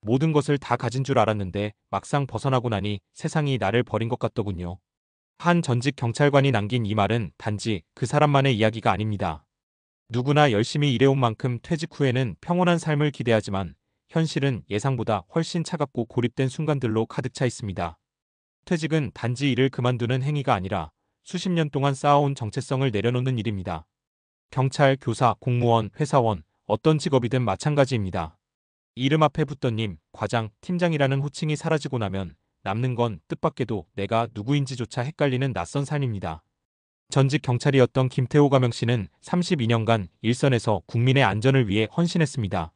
모든 것을 다 가진 줄 알았는데 막상 벗어나고 나니 세상이 나를 버린 것 같더군요. 한 전직 경찰관이 남긴 이 말은 단지 그 사람만의 이야기가 아닙니다. 누구나 열심히 일해온 만큼 퇴직 후에는 평온한 삶을 기대하지만 현실은 예상보다 훨씬 차갑고 고립된 순간들로 가득 차 있습니다. 퇴직은 단지 일을 그만두는 행위가 아니라 수십 년 동안 쌓아온 정체성을 내려놓는 일입니다. 경찰, 교사, 공무원, 회사원, 어떤 직업이든 마찬가지입니다. 이름 앞에 붙던 님, 과장, 팀장이라는 호칭이 사라지고 나면 남는 건 뜻밖에도 내가 누구인지조차 헷갈리는 낯선 삶입니다. 전직 경찰이었던 김태호 가명씨는 32년간 일선에서 국민의 안전을 위해 헌신했습니다.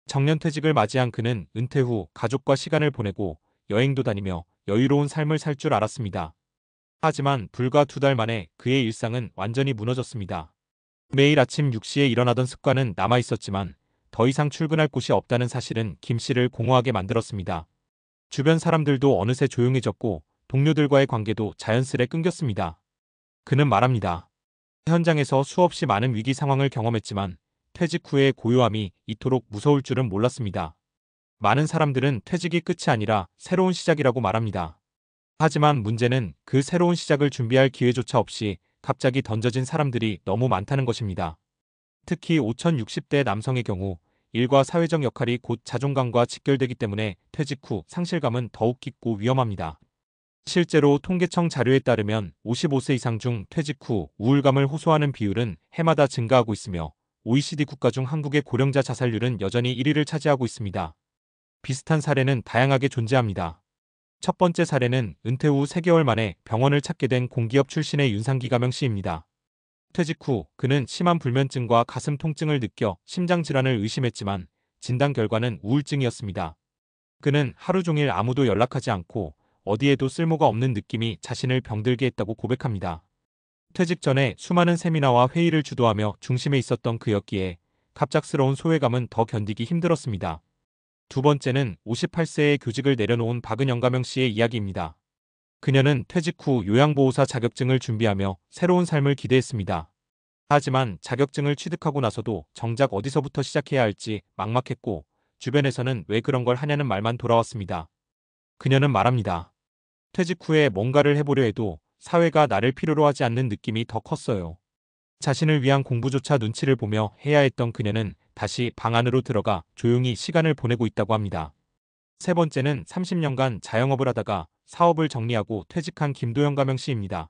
정년퇴직을 맞이한 그는 은퇴 후 가족과 시간을 보내고 여행도 다니며 여유로운 삶을 살 줄 알았습니다. 하지만 불과 2달 만에 그의 일상은 완전히 무너졌습니다. 매일 아침 6시에 일어나던 습관은 남아있었지만 더 이상 출근할 곳이 없다는 사실은 김 씨를 공허하게 만들었습니다. 주변 사람들도 어느새 조용해졌고 동료들과의 관계도 자연스레 끊겼습니다. 그는 말합니다. 현장에서 수없이 많은 위기 상황을 경험했지만 퇴직 후의 고요함이 이토록 무서울 줄은 몰랐습니다. 많은 사람들은 퇴직이 끝이 아니라 새로운 시작이라고 말합니다. 하지만 문제는 그 새로운 시작을 준비할 기회조차 없이 갑자기 던져진 사람들이 너무 많다는 것입니다. 특히 5060대 남성의 경우 일과 사회적 역할이 곧 자존감과 직결되기 때문에 퇴직 후 상실감은 더욱 깊고 위험합니다. 실제로 통계청 자료에 따르면 55세 이상 중 퇴직 후 우울감을 호소하는 비율은 해마다 증가하고 있으며 OECD 국가 중 한국의 고령자 자살률은 여전히 1위를 차지하고 있습니다. 비슷한 사례는 다양하게 존재합니다. 첫 번째 사례는 은퇴 후 3개월 만에 병원을 찾게 된 공기업 출신의 윤상기 가명 씨입니다. 퇴직 후 그는 심한 불면증과 가슴 통증을 느껴 심장질환을 의심했지만 진단 결과는 우울증이었습니다. 그는 하루 종일 아무도 연락하지 않고 어디에도 쓸모가 없는 느낌이 자신을 병들게 했다고 고백합니다. 퇴직 전에 수많은 세미나와 회의를 주도하며 중심에 있었던 그였기에 갑작스러운 소외감은 더 견디기 힘들었습니다. 두 번째는 58세에 교직을 내려놓은 박은영 가명 씨의 이야기입니다. 그녀는 퇴직 후 요양보호사 자격증을 준비하며 새로운 삶을 기대했습니다. 하지만 자격증을 취득하고 나서도 정작 어디서부터 시작해야 할지 막막했고 주변에서는 왜 그런 걸 하냐는 말만 돌아왔습니다. 그녀는 말합니다. 퇴직 후에 뭔가를 해보려 해도 사회가 나를 필요로 하지 않는 느낌이 더 컸어요. 자신을 위한 공부조차 눈치를 보며 해야 했던 그녀는 다시 방 안으로 들어가 조용히 시간을 보내고 있다고 합니다. 세 번째는 30년간 자영업을 하다가 사업을 정리하고 퇴직한 김도영 가명 씨입니다.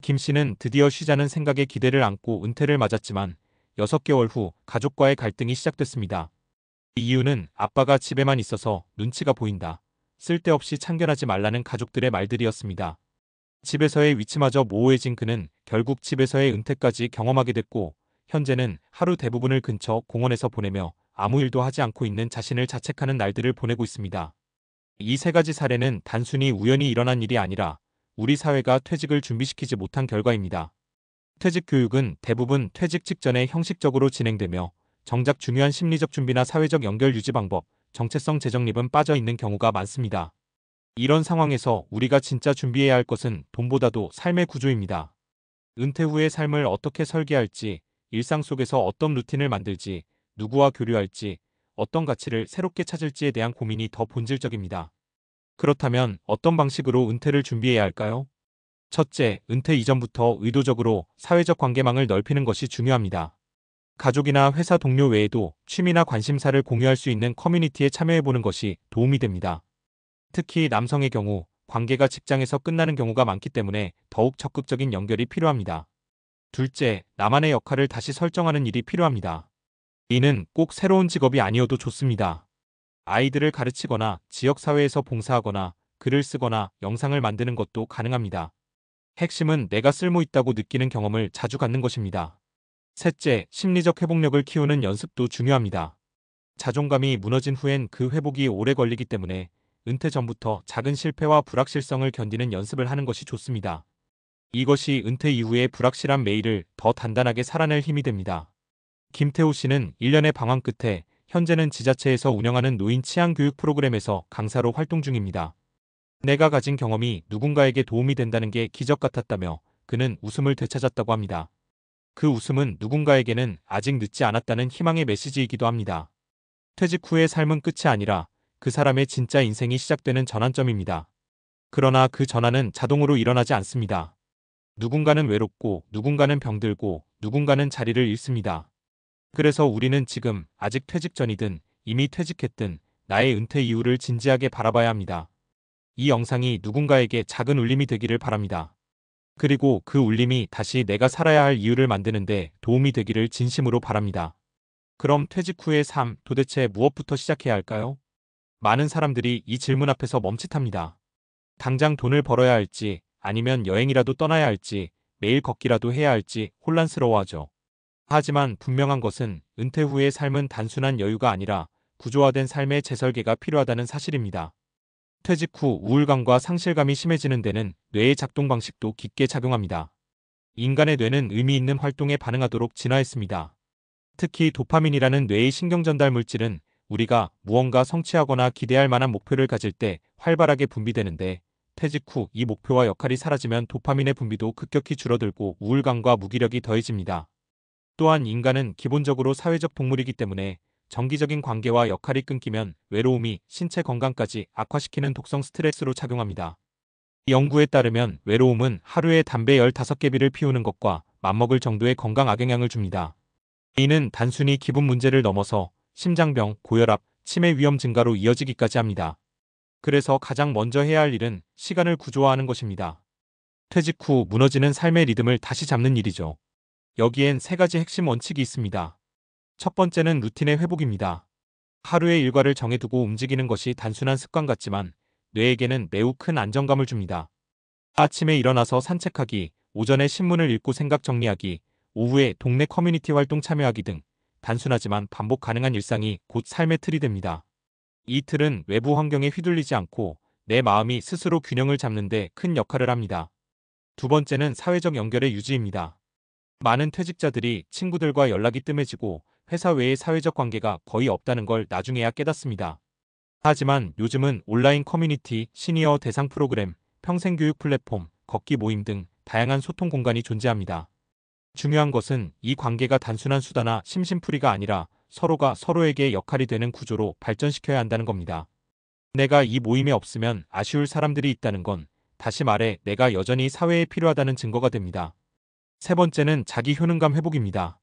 김 씨는 드디어 쉬자는 생각에 기대를 안고 은퇴를 맞았지만 6개월 후 가족과의 갈등이 시작됐습니다. 이유는 아빠가 집에만 있어서 눈치가 보인다. 쓸데없이 참견하지 말라는 가족들의 말들이었습니다. 집에서의 위치마저 모호해진 그는 결국 집에서의 은퇴까지 경험하게 됐고 현재는 하루 대부분을 근처 공원에서 보내며 아무 일도 하지 않고 있는 자신을 자책하는 날들을 보내고 있습니다. 이 세 가지 사례는 단순히 우연히 일어난 일이 아니라 우리 사회가 퇴직을 준비시키지 못한 결과입니다. 퇴직 교육은 대부분 퇴직 직전에 형식적으로 진행되며 정작 중요한 심리적 준비나 사회적 연결 유지 방법, 정체성 재정립은 빠져 있는 경우가 많습니다. 이런 상황에서 우리가 진짜 준비해야 할 것은 돈보다도 삶의 구조입니다. 은퇴 후의 삶을 어떻게 설계할지, 일상 속에서 어떤 루틴을 만들지, 누구와 교류할지, 어떤 가치를 새롭게 찾을지에 대한 고민이 더 본질적입니다. 그렇다면 어떤 방식으로 은퇴를 준비해야 할까요? 첫째, 은퇴 이전부터 의도적으로 사회적 관계망을 넓히는 것이 중요합니다. 가족이나 회사 동료 외에도 취미나 관심사를 공유할 수 있는 커뮤니티에 참여해보는 것이 도움이 됩니다. 특히 남성의 경우 관계가 직장에서 끝나는 경우가 많기 때문에 더욱 적극적인 연결이 필요합니다. 둘째, 나만의 역할을 다시 설정하는 일이 필요합니다. 이는 꼭 새로운 직업이 아니어도 좋습니다. 아이들을 가르치거나 지역사회에서 봉사하거나 글을 쓰거나 영상을 만드는 것도 가능합니다. 핵심은 내가 쓸모 있다고 느끼는 경험을 자주 갖는 것입니다. 셋째, 심리적 회복력을 키우는 연습도 중요합니다. 자존감이 무너진 후엔 그 회복이 오래 걸리기 때문에 은퇴 전부터 작은 실패와 불확실성을 견디는 연습을 하는 것이 좋습니다. 이것이 은퇴 이후의 불확실한 매일을 더 단단하게 살아낼 힘이 됩니다. 김태호 씨는 1년의 방황 끝에 현재는 지자체에서 운영하는 노인 치안 교육 프로그램에서 강사로 활동 중입니다. 내가 가진 경험이 누군가에게 도움이 된다는 게 기적 같았다며 그는 웃음을 되찾았다고 합니다. 그 웃음은 누군가에게는 아직 늦지 않았다는 희망의 메시지이기도 합니다. 퇴직 후의 삶은 끝이 아니라 그 사람의 진짜 인생이 시작되는 전환점입니다. 그러나 그 전환은 자동으로 일어나지 않습니다. 누군가는 외롭고, 누군가는 병들고, 누군가는 자리를 잃습니다. 그래서 우리는 지금 아직 퇴직 전이든 이미 퇴직했든 나의 은퇴 이후를 진지하게 바라봐야 합니다. 이 영상이 누군가에게 작은 울림이 되기를 바랍니다. 그리고 그 울림이 다시 내가 살아야 할 이유를 만드는데 도움이 되기를 진심으로 바랍니다. 그럼 퇴직 후의 삶, 도대체 무엇부터 시작해야 할까요? 많은 사람들이 이 질문 앞에서 멈칫합니다. 당장 돈을 벌어야 할지, 아니면 여행이라도 떠나야 할지, 매일 걷기라도 해야 할지 혼란스러워하죠. 하지만 분명한 것은 은퇴 후의 삶은 단순한 여유가 아니라 구조화된 삶의 재설계가 필요하다는 사실입니다. 퇴직 후 우울감과 상실감이 심해지는 데는 뇌의 작동 방식도 깊게 작용합니다. 인간의 뇌는 의미 있는 활동에 반응하도록 진화했습니다. 특히 도파민이라는 뇌의 신경전달 물질은 우리가 무언가 성취하거나 기대할 만한 목표를 가질 때 활발하게 분비되는데, 퇴직 후 이 목표와 역할이 사라지면 도파민의 분비도 급격히 줄어들고 우울감과 무기력이 더해집니다. 또한 인간은 기본적으로 사회적 동물이기 때문에 정기적인 관계와 역할이 끊기면 외로움이 신체 건강까지 악화시키는 독성 스트레스로 작용합니다. 이 연구에 따르면 외로움은 하루에 담배 15개비를 피우는 것과 맞먹을 정도의 건강 악영향을 줍니다. 이는 단순히 기분 문제를 넘어서 심장병, 고혈압, 치매 위험 증가로 이어지기까지 합니다. 그래서 가장 먼저 해야 할 일은 시간을 구조화하는 것입니다. 퇴직 후 무너지는 삶의 리듬을 다시 잡는 일이죠. 여기엔 3가지 핵심 원칙이 있습니다. 첫 번째는 루틴의 회복입니다. 하루의 일과를 정해두고 움직이는 것이 단순한 습관 같지만 뇌에게는 매우 큰 안정감을 줍니다. 아침에 일어나서 산책하기, 오전에 신문을 읽고 생각 정리하기, 오후에 동네 커뮤니티 활동 참여하기 등 단순하지만 반복 가능한 일상이 곧 삶의 틀이 됩니다. 이 틀은 외부 환경에 휘둘리지 않고 내 마음이 스스로 균형을 잡는 데 큰 역할을 합니다. 두 번째는 사회적 연결의 유지입니다. 많은 퇴직자들이 친구들과 연락이 뜸해지고 회사 외의 사회적 관계가 거의 없다는 걸 나중에야 깨닫습니다. 하지만 요즘은 온라인 커뮤니티, 시니어 대상 프로그램, 평생교육 플랫폼, 걷기 모임 등 다양한 소통 공간이 존재합니다. 중요한 것은 이 관계가 단순한 수다나 심심풀이가 아니라 서로가 서로에게 역할이 되는 구조로 발전시켜야 한다는 겁니다. 내가 이 모임에 없으면 아쉬울 사람들이 있다는 건, 다시 말해 내가 여전히 사회에 필요하다는 증거가 됩니다. 세 번째는 자기 효능감 회복입니다.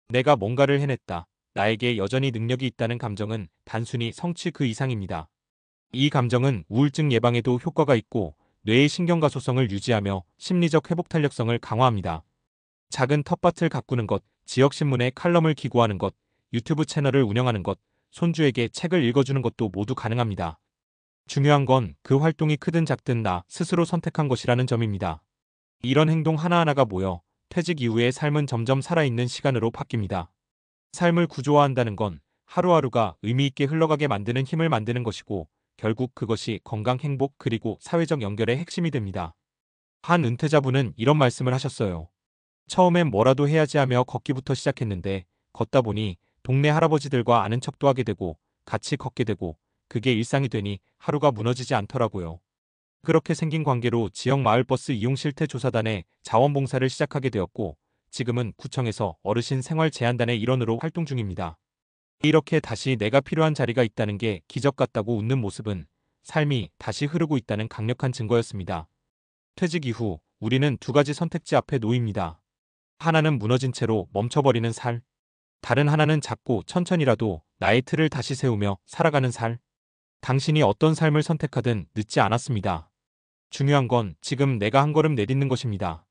내가 뭔가를 해냈다, 나에게 여전히 능력이 있다는 감정은 단순히 성취 그 이상입니다. 이 감정은 우울증 예방에도 효과가 있고 뇌의 신경가소성을 유지하며 심리적 회복 탄력성을 강화합니다. 작은 텃밭을 가꾸는 것, 지역신문에 칼럼을 기고하는 것, 유튜브 채널을 운영하는 것, 손주에게 책을 읽어주는 것도 모두 가능합니다. 중요한 건 그 활동이 크든 작든 나 스스로 선택한 것이라는 점입니다. 이런 행동 하나하나가 모여 퇴직 이후의 삶은 점점 살아있는 시간으로 바뀝니다. 삶을 구조화한다는 건 하루하루가 의미 있게 흘러가게 만드는 힘을 만드는 것이고, 결국 그것이 건강, 행복, 그리고 사회적 연결의 핵심이 됩니다. 한 은퇴자분은 이런 말씀을 하셨어요. 처음엔 뭐라도 해야지 하며 걷기부터 시작했는데 걷다 보니 동네 할아버지들과 아는 척도 하게 되고 같이 걷게 되고 그게 일상이 되니 하루가 무너지지 않더라고요. 그렇게 생긴 관계로 지역 마을버스 이용 실태 조사단에 자원봉사를 시작하게 되었고, 지금은 구청에서 어르신 생활제한단의 일원으로 활동 중입니다. 이렇게 다시 내가 필요한 자리가 있다는 게 기적 같다고 웃는 모습은 삶이 다시 흐르고 있다는 강력한 증거였습니다. 퇴직 이후 우리는 2가지 선택지 앞에 놓입니다. 하나는 무너진 채로 멈춰버리는 살, 다른 하나는 작고 천천히라도 나의 틀을 다시 세우며 살아가는 살. 당신이 어떤 삶을 선택하든 늦지 않았습니다. 중요한 건 지금 내가 한 걸음 내딛는 것입니다.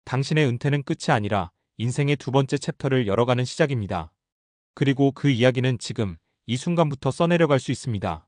당신의 은퇴는 끝이 아니라 인생의 2번째 챕터를 열어가는 시작입니다. 그리고 그 이야기는 지금, 이 순간부터 써내려갈 수 있습니다.